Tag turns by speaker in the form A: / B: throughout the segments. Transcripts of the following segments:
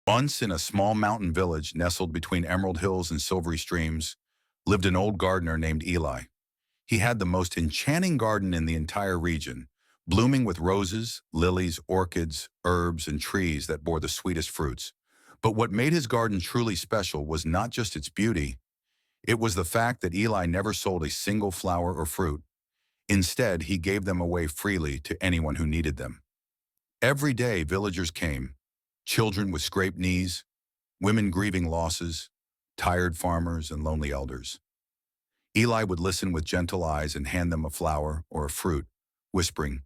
A: Once in a small mountain village nestled between emerald hills and silvery streams, lived an old gardener named Eli. He had the most enchanting garden in the entire region, blooming with roses, lilies, orchids, herbs, and trees that bore the sweetest fruits. But what made his garden truly special was not just its beauty, it was the fact that Eli never sold a single flower or fruit. Instead, he gave them away freely to anyone who needed them. Every day, villagers came, children with scraped knees, women grieving losses, tired farmers, and lonely elders. Eli would listen with gentle eyes and hand them a flower or a fruit, whispering,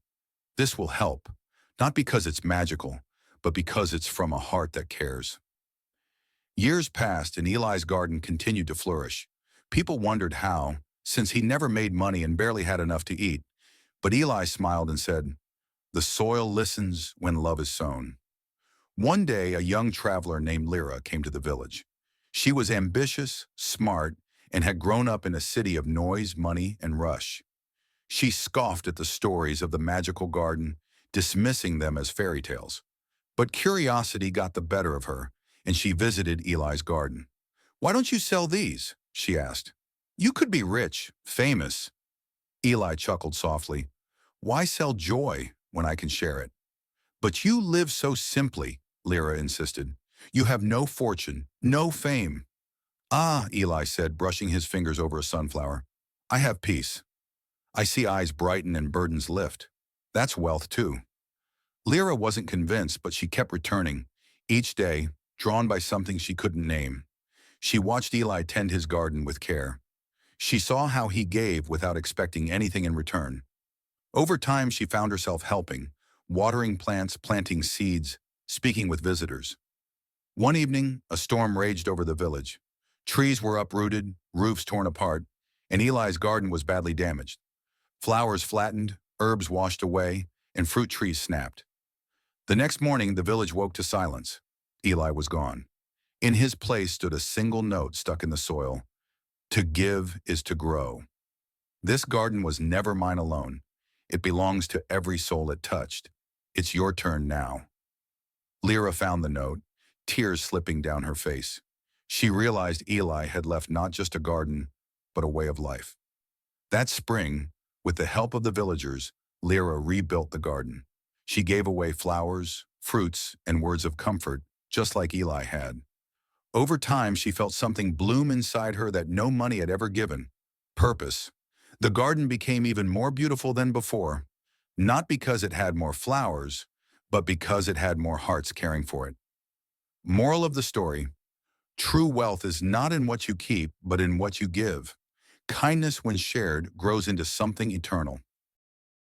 A: "This will help, not because it's magical, but because it's from a heart that cares." Years passed and Eli's garden continued to flourish. People wondered how, since he never made money and barely had enough to eat. But Eli smiled and said, "The soil listens when love is sown." One day, a young traveler named Lyra came to the village. She was ambitious, smart, and had grown up in a city of noise, money, and rush. She scoffed at the stories of the magical garden, dismissing them as fairy tales. But curiosity got the better of her, and she visited Eli's garden. "Why don't you sell these?" she asked. "You could be rich, famous." Eli chuckled softly. "Why sell joy when I can share it?" "But you live so simply," Lyra insisted. "You have no fortune, no fame." "Ah," Eli said, brushing his fingers over a sunflower. "I have peace. I see eyes brighten and burdens lift. That's wealth too." Lyra wasn't convinced, but she kept returning, each day, drawn by something she couldn't name. She watched Eli tend his garden with care. She saw how he gave without expecting anything in return. Over time, she found herself helping, watering plants, planting seeds, speaking with visitors. One evening, a storm raged over the village. Trees were uprooted, roofs torn apart, and Eli's garden was badly damaged. Flowers flattened, herbs washed away, and fruit trees snapped. The next morning, the village woke to silence. Eli was gone. In his place stood a single note stuck in the soil: "To give is to grow." This garden was never mine alone. It belongs to every soul it touched. It's your turn now. Lyra found the note, tears slipping down her face. She realized Eli had left not just a garden, but a way of life. That spring, with the help of the villagers, Lyra rebuilt the garden. She gave away flowers, fruits, and words of comfort, just like Eli had. Over time, she felt something bloom inside her that no money had ever given: purpose. The garden became even more beautiful than before, not because it had more flowers, but because it had more hearts caring for it. Moral of the story: true wealth is not in what you keep, but in what you give. Kindness, when shared, grows into something eternal.